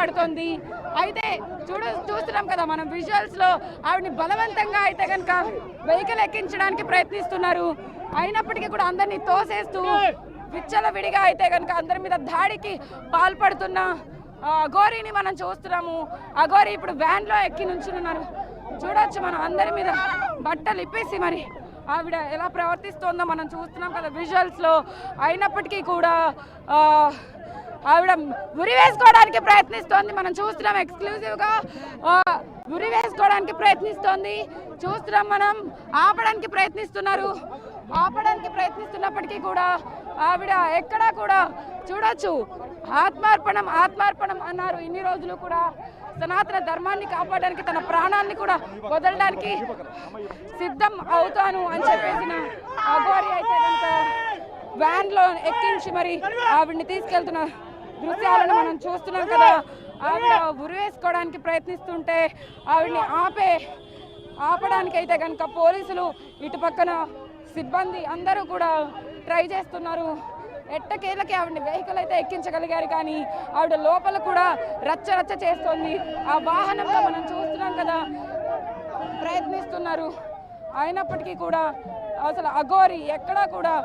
పడుతోంది. అయితే చూస్తున్నాం కదా మనం విజువల్స్ లో ఆవిడని బలవంతంగా అయితే కనుక వెహికల్ ఎక్కించడానికి ప్రయత్నిస్తున్నారు. అయినప్పటికీ కూడా అందరినీ తోసేస్తూ విచ్చలవిడిగా అయితే కనుక అందరి మీద దాడికి పాల్పడుతున్న అఘోరిని మనం చూస్తున్నాము. అఘోరి ఇప్పుడు వ్యాన్ లో ఎక్కి నుంచున్నారు. చూడొచ్చు మనం అందరి మీద బట్టలు ఇప్పేసి మరి ఆవిడ ఎలా ప్రవర్తిస్తోందో మనం చూస్తున్నాం కదా విజువల్స్ లో. అయినప్పటికీ కూడా ఆవిడ ఉరి వేసుకోవడానికి ప్రయత్నిస్తోంది. మనం చూస్తున్నాం ఎక్స్క్లూజివ్ గా ఉరి వేసుకోవడానికి ప్రయత్నిస్తోంది. చూస్తున్నాం మనం ఆపడానికి ప్రయత్నిస్తున్నప్పటికీ కూడా ఆవిడ ఎక్కడా కూడా చూడొచ్చు ఆత్మార్పణం అన్నారు. ఇన్ని రోజులు కూడా సనాతన ధర్మాన్ని కాపాడడానికి తన ప్రాణాన్ని కూడా వదలడానికి సిద్ధం అవుతాను అని చెప్పేసిన అఘోరి అయితే కనుక వ్యాన్ లో ఎక్కించి మరి ఆవిడ్ని తీసుకెళ్తున్న దృశ్యాలను మనం చూస్తున్నాం కదా. ఆవిడ ఉరి వేసుకోవడానికి ప్రయత్నిస్తుంటే ఆవిడ్ని ఆపడానికి అయితే కనుక పోలీసులు ఇటు పక్కన సిబ్బంది అందరూ కూడా ట్రై చేస్తున్నారు. ఎట్టకేలకి ఆవిడని వెహికల్ అయితే ఎక్కించగలిగారు, కానీ ఆవిడ లోపల కూడా రచ్చ చేస్తోంది. ఆ వాహనంలో మనం చూస్తున్నాం కదా ప్రయత్నిస్తున్నారు. అయినప్పటికీ కూడా అసలు అఘోరి ఎక్కడా కూడా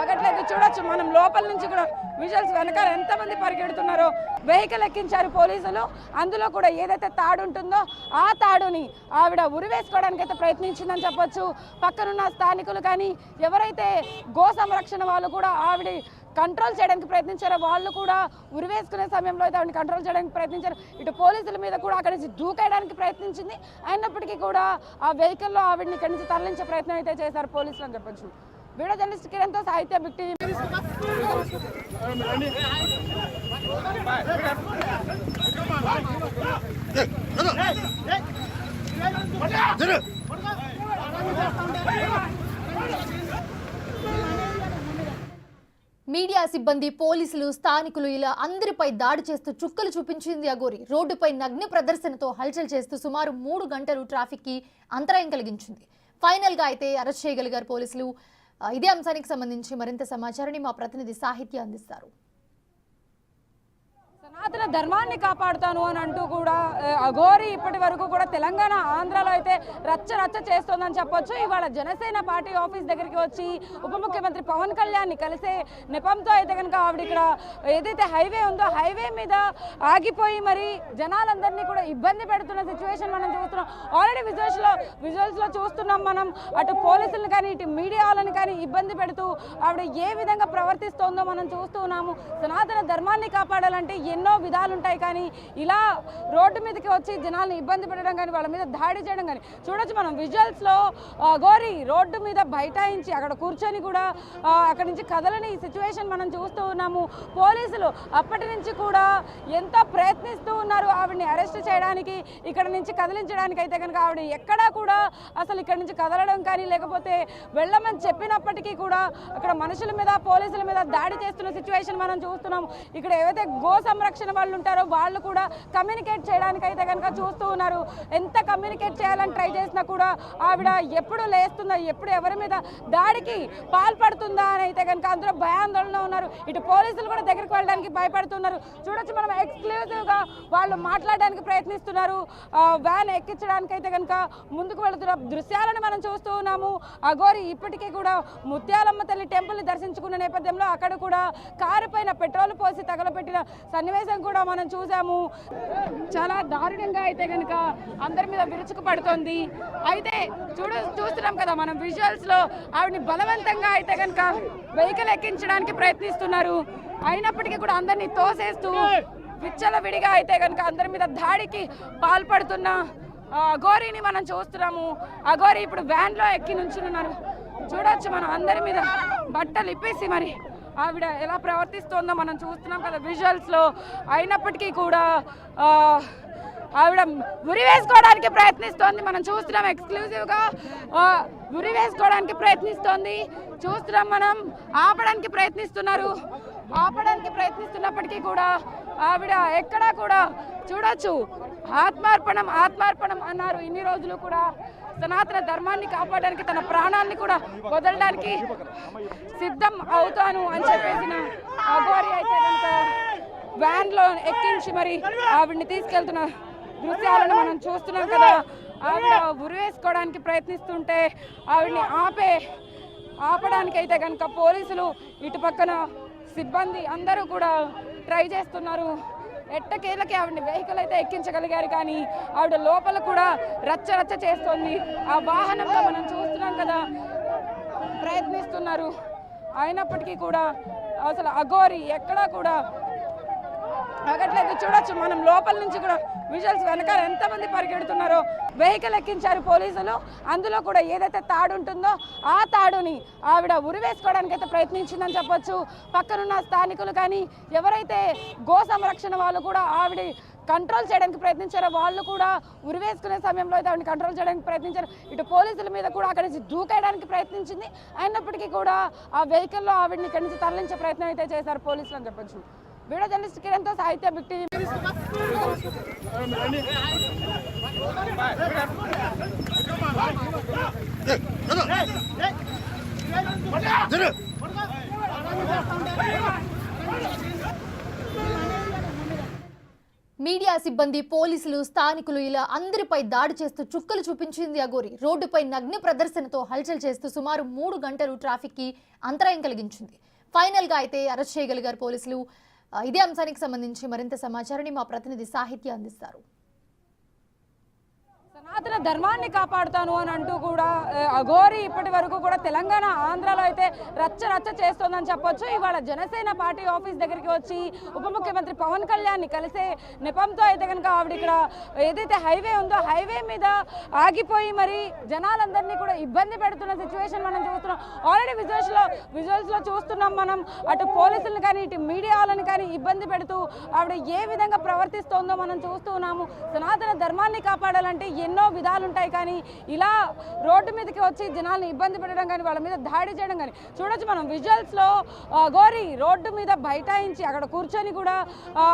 ఆగట్లేదు. చూడొచ్చు మనం లోపల నుంచి కూడా విజువల్స్ వెనకాల ఎంతమంది పరిగెడుతున్నారో. వెహికల్ ఎక్కించారు పోలీసులు. అందులో కూడా ఏదైతే తాడు ఉంటుందో ఆ తాడుని ఆవిడ ఉరి వేసుకోవడానికి అయితే ప్రయత్నించిందని చెప్పొచ్చు. పక్కనున్న స్థానికులు కానీ ఎవరైతే గో సంరక్షణ వాళ్ళు కూడా ఆవిడ కంట్రోల్ చేయడానికి ప్రయత్నించారో వాళ్ళు కూడా ఉరి వేసుకునే సమయంలో అయితే ఆవిడని కంట్రోల్ చేయడానికి ప్రయత్నించారు. ఇటు పోలీసుల మీద కూడా అక్కడి నుంచి దూకేయడానికి ప్రయత్నించింది. అయినప్పటికీ కూడా ఆ వెహికల్లో ఆవిడని ఇక్కడి నుంచి తరలించే ప్రయత్నం అయితే చేశారు పోలీసులు అని చెప్పొచ్చు. వీడియో జర్నలిస్ట్ కిరణ్తో సాహిత్య బిగ్ టీవీ. మీడియా సిబ్బంది, పోలీసులు, స్థానికులు ఇలా అందరిపై దాడి చేస్తూ చుక్కలు చూపించింది అఘోరి. రోడ్డుపై నగ్న ప్రదర్శనతో హల్చల్ చేస్తూ సుమారు 3 గంటలు ట్రాఫిక్ కి అంతరాయం కలిగించింది. ఫైనల్ గా అయితే అరెస్ట్ చేయగలిగారు పోలీసులు. ఇదే అంశానికి సంబంధించి మరింత సమాచారాన్ని మా ప్రతినిధి సాహిత్య అందిస్తారు. సనాతన ధర్మాన్ని కాపాడుతాను అని అంటూ కూడా అఘోరి ఇప్పటి వరకు కూడా తెలంగాణ, ఆంధ్రాలో అయితే రచ్చ చేస్తోందని చెప్పొచ్చు. ఇవాళ జనసేన పార్టీ ఆఫీస్ దగ్గరికి వచ్చి ఉప ముఖ్యమంత్రి పవన్ కళ్యాణ్ ని కలిసే నెపంతో అయితే కనుక ఆవిడ ఇక్కడ ఏదైతే హైవే ఉందో హైవే మీద ఆగిపోయి మరి జనాలందరినీ కూడా ఇబ్బంది పెడుతున్న సిచ్యువేషన్ మనం చూస్తున్నాం. ఆల్రెడీ విజువల్స్ లో చూస్తున్నాం మనం. అటు పోలీసులను కానీ ఇటు మీడియా వాళ్ళని కానీ ఇబ్బంది పెడుతూ ఆవిడ ఏ విధంగా ప్రవర్తిస్తోందో మనం చూస్తూ ఉన్నాము. సనాతన ధర్మాన్ని కాపాడాలంటే ఎన్నో విధాలు ఉంటాయి, కానీ ఇలా రోడ్డు మీదకి వచ్చి జనాల్ని ఇబ్బంది పెట్టడం కానీ వాళ్ళ మీద దాడి చేయడం కానీ చూడొచ్చు మనం విజువల్స్ లో. అఘోరి రోడ్డు మీద బైఠాయించి అక్కడ కూర్చొని కూడా అక్కడి నుంచి కదలని సిచ్యువేషన్ మనం చూస్తూ ఉన్నాము. పోలీసులు అప్పటి నుంచి కూడా ఎంతో ప్రయత్నిస్తూ ఉన్నారు ఆవిడని అరెస్ట్ చేయడానికి, ఇక్కడ నుంచి కదిలించడానికి. అయితే కనుక ఆవిడ ఎక్కడా కూడా అసలు ఇక్కడ నుంచి కదలడం కానీ లేకపోతే వెళ్ళమని చెప్పినప్పటికీ కూడా అక్కడ మనుషుల మీద, పోలీసుల మీద దాడి చేస్తున్న సిచ్యువేషన్ మనం చూస్తున్నాము. ఇక్కడ ఏవైతే గో సంరక్షణ వాళ్ళు ఉంటారో వాళ్ళు కూడా కమ్యూనికేట్ చేయడానికి అయితే కనుక చూస్తూ ఉన్నారు. ఎంత కమ్యూనికేట్ చేయాలని ట్రై చేసినా కూడా ఆవిడ ఎప్పుడు లేస్తుందా, ఎప్పుడు ఎవరి మీద దాడికి పాల్పడుతుందా అని అయితే కనుక అందరూ భయాందోళన ఉన్నారు. ఇటు పోలీసులు కూడా దగ్గరికి వెళ్ళడానికి భయపడుతున్నారు. చూడొచ్చు మనం ఎక్స్క్లూజివ్ గా వాళ్ళు మాట్లాడడానికి ప్రయత్నిస్తున్నారు. వ్యాన్ ఎక్కించడానికి అయితే కనుక ముందుకు వెళుతున్న దృశ్యాలను మనం చూస్తూ ఉన్నాము. అఘోరి ఇప్పటికీ కూడా ముత్యాలమ్మ తల్లి టెంపుల్ ని దర్శించుకున్న నేపథ్యంలో అక్కడ కూడా కారు పైన పెట్రోల్ పోసి తగలపెట్టిన సన్నివేశం కూడా మనం చూసాము. చాలా దారుణంగా అయితే కనుక అందరి మీద విరుచుకు పడుతోంది. అయితే చూస్తున్నాం కదా మనం విజువల్స్ లో ఆవిడని బలవంతంగా అయితే కనుక వెహికల్ ఎక్కించడానికి ప్రయత్నిస్తున్నారు. అయినప్పటికీ కూడా అందరినీ తోసేస్తూ విచ్చలవిడిగా అయితే కనుక అందరి మీద దాడికి పాల్పడుతున్న అఘోరిని మనం చూస్తున్నాము. అఘోరి ఇప్పుడు వ్యాన్ లో ఎక్కి నుంచున్నారు. చూడొచ్చు మనం అందరి మీద బట్టలు ఇప్పేసి మరి ఆవిడ ఎలా ప్రవర్తిస్తోందో మనం చూస్తున్నాం కదా విజువల్స్ లో. అయినప్పటికీ కూడా ఆవిడ ఉరి వేసుకోవడానికి ప్రయత్నిస్తోంది. మనం చూస్తున్నాం ఎక్స్క్లూజివ్ గా ఉరి వేసుకోవడానికి ప్రయత్నిస్తోంది. చూస్తున్నాం మనం ఆపడానికి ప్రయత్నిస్తున్నప్పటికీ కూడా ఆవిడ ఎక్కడా కూడా చూడొచ్చు ఆత్మార్పణం అన్నారు. ఇన్ని రోజులు కూడా సనాతన ధర్మాన్ని కాపాడడానికి తన ప్రాణాన్ని కూడా వదలడానికి సిద్ధం అవుతాను అని చెప్పేసిన అఘోరి అయితే కనుక వ్యాన్లో ఎక్కించి మరి ఆవిడ్ని తీసుకెళ్తున్న దృశ్యాలను మనం చూస్తున్నాం కదా. ఆవిడ ఉరివేసుకోవడానికి ప్రయత్నిస్తుంటే ఆవిడ్ని ఆపడానికి అయితే కనుక పోలీసులు ఇటు పక్కన సిబ్బంది అందరూ కూడా ట్రై చేస్తున్నారు. ఎట్టకేలకి ఆవిడని వెహికల్ అయితే ఎక్కించగలిగారు, కానీ ఆవిడ లోపల కూడా రచ్చ చేస్తోంది. ఆ వాహనంలో మనం చూస్తున్నాం కదా, ప్రయత్నిస్తున్నారు. అయినప్పటికీ కూడా అసలు అఘోరి ఎక్కడా కూడా ఆగట్లేదు. చూడొచ్చు మనం లోపల నుంచి కూడా విజువల్స్ వెనకాల ఎంతమంది పరిగెడుతున్నారో. వెహికల్ ఎక్కించారు పోలీసులు, అందులో కూడా ఏదైతే తాడు ఉంటుందో ఆ తాడుని ఆవిడ ఉరివేసుకోవడానికి అయితే ప్రయత్నించిందని చెప్పొచ్చు. పక్కనున్న స్థానికులు కానీ ఎవరైతే గో సంరక్షణ వాళ్ళు కూడా ఆవిడ కంట్రోల్ చేయడానికి ప్రయత్నించారో వాళ్ళు కూడా ఉరివేసుకునే సమయంలో అయితే ఆవిడని కంట్రోల్ చేయడానికి ప్రయత్నించారు. ఇటు పోలీసుల మీద కూడా అక్కడి నుంచి దూకేయడానికి ప్రయత్నించింది. అయినప్పటికీ కూడా ఆ వెహికల్లో ఆవిడని ఇక్కడి నుంచి తరలించే ప్రయత్నం అయితే చేశారు పోలీసులు అని చెప్పొచ్చు. వీడియో జర్నలిస్ట్ కిరణ్తో సాహిత్య బిగ్ టీవీ. మీడియా సిబ్బంది, పోలీసులు, స్థానికులు ఇలా అందరిపై దాడి చేస్తూ చుక్కలు చూపించింది అఘోరి. రోడ్డుపై నగ్న ప్రదర్శనతో హల్చల్ చేస్తూ సుమారు 3 గంటలు ట్రాఫిక్కి అంతరాయం కలిగించింది. ఫైనల్గా అయితే అరెస్ట్ చేయగలిగారు పోలీసులు. ఇదే అంశానికి సంబంధించి మరింత సమాచారాన్ని మా ప్రతినిధి సాహిత్య అందిస్తారు. సనాతన ధర్మాన్ని కాపాడుతాను అని అంటూ కూడా అఘోరి ఇప్పటి వరకు కూడా తెలంగాణ, ఆంధ్రాలో అయితే రచ్చ చేస్తోందని చెప్పొచ్చు. ఇవాళ జనసేన పార్టీ ఆఫీస్ దగ్గరికి వచ్చి ఉప ముఖ్యమంత్రి పవన్ కళ్యాణ్ని కలిసే నెపంతో అయితే కనుక ఆవిడ ఇక్కడ ఏదైతే హైవే ఉందో హైవే మీద ఆగిపోయి మరి జనాలందరినీ కూడా ఇబ్బంది పెడుతున్న సిచ్యువేషన్ మనం చూస్తున్నాం. ఆల్రెడీ విజువల్స్లో చూస్తున్నాం మనం. అటు పోలీసులను కానీ ఇటు మీడియా వాళ్ళని కానీ ఇబ్బంది పెడుతూ ఆవిడ ఏ విధంగా ప్రవర్తిస్తోందో మనం చూస్తూ ఉన్నాము. సనాతన ధర్మాన్ని కాపాడాలంటే ఎన్నో విధాలు ఉంటాయి, కానీ ఇలా రోడ్డు మీదకి వచ్చి జనాల్ని ఇబ్బంది పెట్టడం కానీ వాళ్ళ మీద దాడి చేయడం కానీ చూడొచ్చు మనం విజువల్స్లో. అఘోరి రోడ్డు మీద బైఠాయించి అక్కడ కూర్చొని కూడా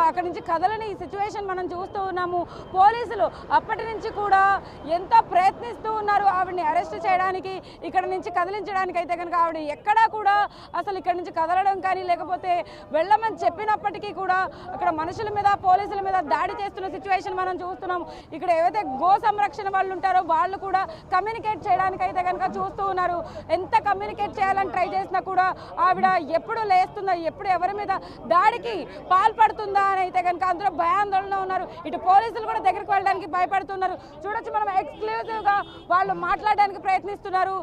అక్కడి నుంచి కదలని సిచ్యువేషన్ మనం చూస్తూ ఉన్నాము. పోలీసులు అప్పటి నుంచి కూడా ఎంతో ప్రయత్నిస్తూ ఉన్నారు ఆవిడని అరెస్ట్ చేయడానికి, ఇక్కడ నుంచి కదిలించడానికి. అయితే కనుక ఆవిడ ఎక్కడా కూడా అసలు ఇక్కడ నుంచి కదలడం కానీ లేకపోతే వెళ్ళమని చెప్పినప్పటికీ కూడా అక్కడ మనుషుల మీద, పోలీసుల మీద దాడి చేస్తున్న సిచ్యువేషన్ మనం చూస్తున్నాము. ఇక్కడ ఏవైతే గో సంరక్షణ వాళ్ళు ఉంటారో వాళ్ళు కూడా కమ్యూనికేట్ చేయడానికి అయితే కనుక చూస్తూ ఉన్నారు. ఎంత కమ్యూనికేట్ చేయాలని ట్రై చేసినా కూడా ఆవిడ ఎప్పుడు లేస్తుందా, ఎప్పుడు ఎవరి మీద దాడికి పాల్పడుతుందా అని అయితే కనుక అందరూ భయాందోళనలో ఉన్నారు. ఇటు పోలీసులు కూడా దగ్గరికి వెళ్ళడానికి భయపడుతున్నారు. చూడొచ్చు మనం ఎక్స్క్లూజివ్గా వాళ్ళు మాట్లాడడానికి ప్రయత్నిస్తున్నారు.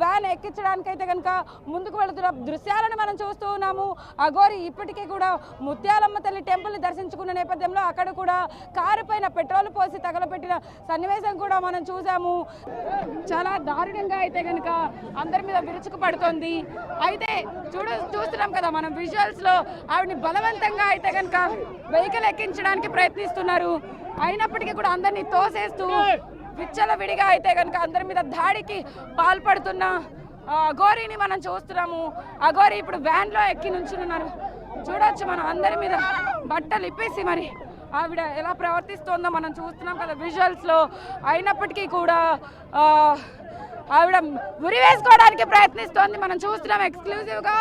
వ్యాన్ ఎక్కించడానికి అయితే కనుక ముందుకు వెళుతున్న దృశ్యాలను మనం చూస్తూ ఉన్నాము. అఘోరి ఇప్పటికీ కూడా ముత్యాలమ్మ తల్లి టెంపుల్ని దర్శించుకున్న నేపథ్యంలో అక్కడ కూడా కారు పైన పెట్రోల్ పోసి తగలపెట్టిన సన్నివేశం కూడా మనం చూసాము. చాలా దారుణంగా అయితే కనుక అందరి మీద విరుచుకు పడుతోంది. అయితే చూస్తున్నాం కదా మనం విజువల్స్లో ఆవిడని బలవంతంగా అయితే కనుక వెహికల్ ఎక్కించడానికి ప్రయత్నిస్తున్నారు. అయినప్పటికీ కూడా అందరినీ తోసేస్తూ విచ్చలవిడిగా అయితే కనుక అందరి మీద దాడికి పాల్పడుతున్న అఘోరిని మనం చూస్తున్నాము. అఘోరి ఇప్పుడు వ్యాన్లో ఎక్కి నుంచున్నారు. చూడొచ్చు మనం అందరి మీద బట్టలు ఇప్పేసి మరి ఆవిడ ఎలా ప్రవర్తిస్తోందో మనం చూస్తున్నాం కదా విజువల్స్లో. అయినప్పటికీ కూడా ఆవిడ ఉరి వేసుకోవడానికి ప్రయత్నిస్తోంది మనం చూస్తున్నాం ఎక్స్క్లూజివ్గా.